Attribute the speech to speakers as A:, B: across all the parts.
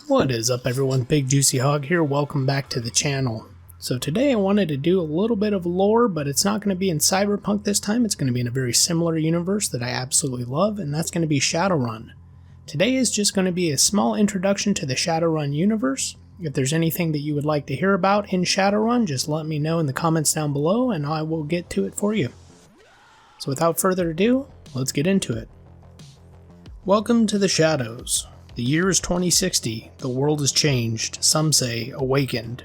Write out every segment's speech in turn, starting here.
A: What is up everyone, Bigjuicyhog here, welcome back to the channel. So today I wanted to do a little bit of lore, but it's not going to be in Cyberpunk this time, it's going to be in a very similar universe that I absolutely love, and that's going to be Shadowrun. Today is just going to be a small introduction to the Shadowrun universe. If there's anything that you would like to hear about in Shadowrun, just let me know in the comments down below and I will get to it for you. So without further ado, let's get into it. Welcome to the Shadows. The year is 2060, the world has changed, some say awakened.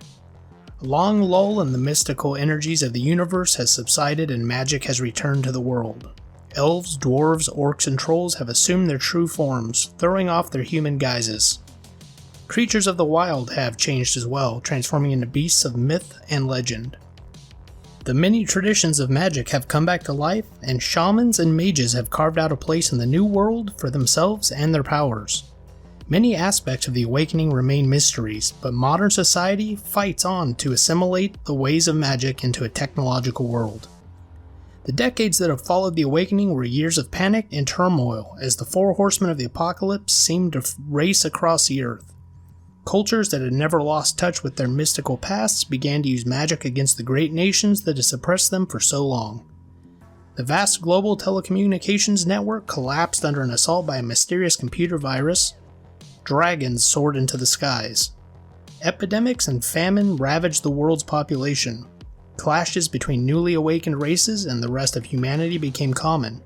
A: A long lull in the mystical energies of the universe has subsided and magic has returned to the world. Elves, dwarves, orcs, and trolls have assumed their true forms, throwing off their human guises. Creatures of the wild have changed as well, transforming into beasts of myth and legend. The many traditions of magic have come back to life, and shamans and mages have carved out a place in the new world for themselves and their powers. Many aspects of the awakening remain mysteries, but modern society fights on to assimilate the ways of magic into a technological world. The decades that have followed the awakening were years of panic and turmoil, as the four horsemen of the apocalypse seemed to race across the earth. Cultures that had never lost touch with their mystical pasts began to use magic against the great nations that had suppressed them for so long. The vast global telecommunications network collapsed under an assault by a mysterious computer virus. Dragons soared into the skies. Epidemics and famine ravaged the world's population. Clashes between newly awakened races and the rest of humanity became common.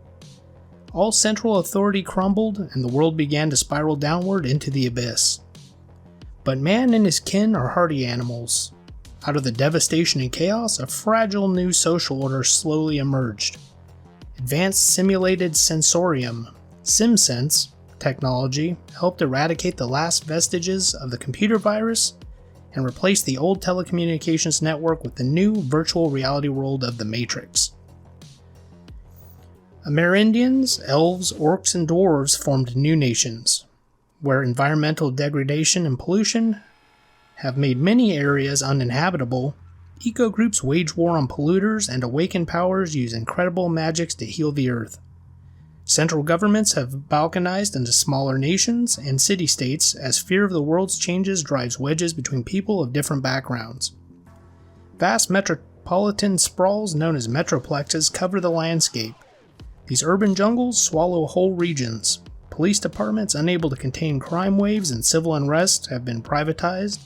A: All central authority crumbled, and the world began to spiral downward into the abyss. But man and his kin are hardy animals. Out of the devastation and chaos, a fragile new social order slowly emerged. Advanced simulated sensorium, SimSense, technology helped eradicate the last vestiges of the computer virus and replace the old telecommunications network with the new virtual reality world of the Matrix. Amerindians, elves, orcs, and dwarves formed new nations, where environmental degradation and pollution have made many areas uninhabitable. Eco-groups wage war on polluters, and awakened powers use incredible magics to heal the earth. Central governments have balkanized into smaller nations and city-states as fear of the world's changes drives wedges between people of different backgrounds. Vast metropolitan sprawls known as metroplexes cover the landscape. These urban jungles swallow whole regions. Police departments unable to contain crime waves and civil unrest have been privatized,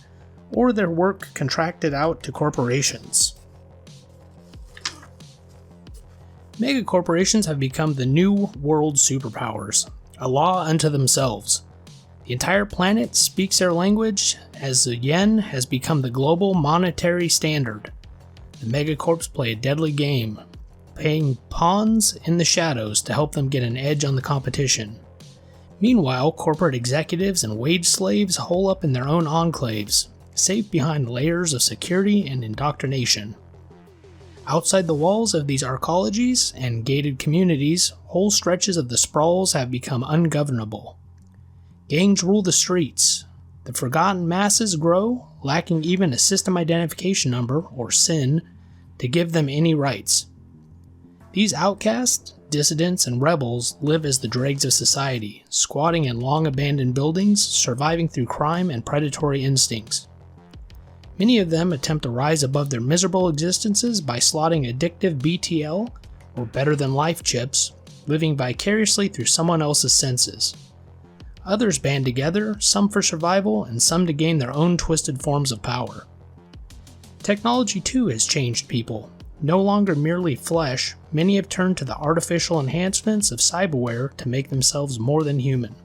A: or their work contracted out to corporations. Megacorporations have become the new world superpowers, a law unto themselves. The entire planet speaks their language, as the yen has become the global monetary standard. The megacorps play a deadly game, playing pawns in the shadows to help them get an edge on the competition. Meanwhile, corporate executives and wage slaves hole up in their own enclaves, safe behind layers of security and indoctrination. Outside the walls of these arcologies and gated communities, whole stretches of the sprawls have become ungovernable. Gangs rule the streets. The forgotten masses grow, lacking even a system identification number, or SIN, to give them any rights. These outcasts, dissidents, and rebels live as the dregs of society, squatting in long-abandoned buildings, surviving through crime and predatory instincts. Many of them attempt to rise above their miserable existences by slotting addictive BTL, or better-than-life chips, living vicariously through someone else's senses. Others band together, some for survival and some to gain their own twisted forms of power. Technology too has changed people. No longer merely flesh, many have turned to the artificial enhancements of cyberware to make themselves more than human.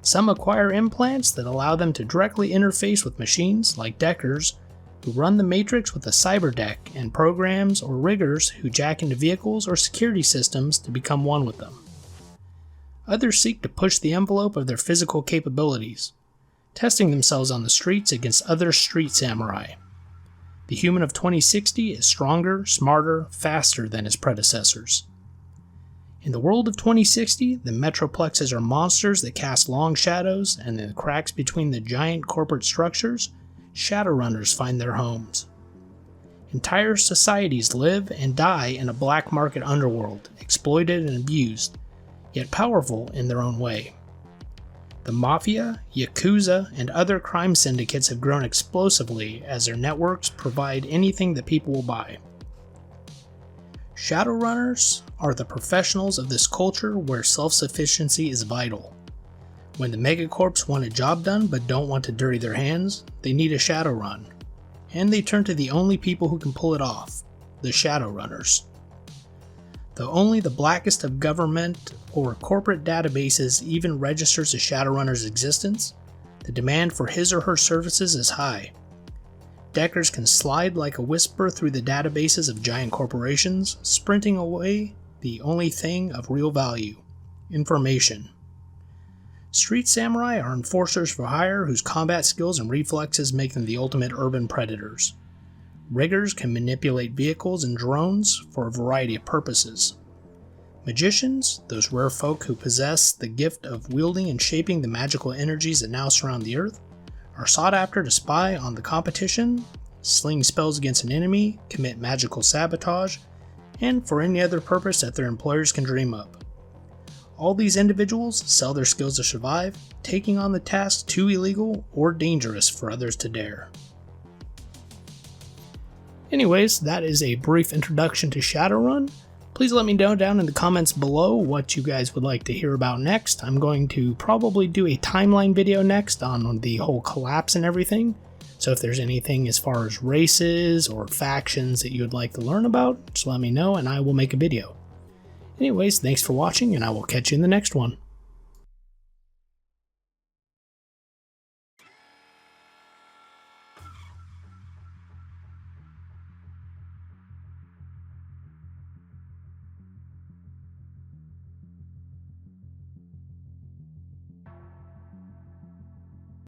A: Some acquire implants that allow them to directly interface with machines like Deckers, who run the Matrix with a cyberdeck, and programs or riggers who jack into vehicles or security systems to become one with them. Others seek to push the envelope of their physical capabilities, testing themselves on the streets against other street samurai. The human of 2060 is stronger, smarter, faster than his predecessors. In the world of 2060, the metroplexes are monsters that cast long shadows, and in the cracks between the giant corporate structures, Shadowrunners find their homes. Entire societies live and die in a black market underworld, exploited and abused, yet powerful in their own way. The Mafia, Yakuza, and other crime syndicates have grown explosively as their networks provide anything that people will buy. Shadowrunners are the professionals of this culture where self-sufficiency is vital. When the megacorps want a job done but don't want to dirty their hands, they need a Shadowrun. And they turn to the only people who can pull it off, the Shadowrunners. Though only the blackest of government or corporate databases even registers a Shadowrunner's existence, the demand for his or her services is high. Deckers can slide like a whisper through the databases of giant corporations, sprinting away the only thing of real value: information. Street samurai are enforcers for hire whose combat skills and reflexes make them the ultimate urban predators. Riggers can manipulate vehicles and drones for a variety of purposes. Magicians, those rare folk who possess the gift of wielding and shaping the magical energies that now surround the earth, are sought after to spy on the competition, sling spells against an enemy, commit magical sabotage, and for any other purpose that their employers can dream up. All these individuals sell their skills to survive, taking on the task too illegal or dangerous for others to dare. Anyways, that is a brief introduction to Shadowrun. Please let me know down in the comments below what you guys would like to hear about next. I'm going to probably do a timeline video next on the whole collapse and everything. So if there's anything as far as races or factions that you would like to learn about, just let me know and I will make a video. Anyways, thanks for watching and I will catch you in the next one.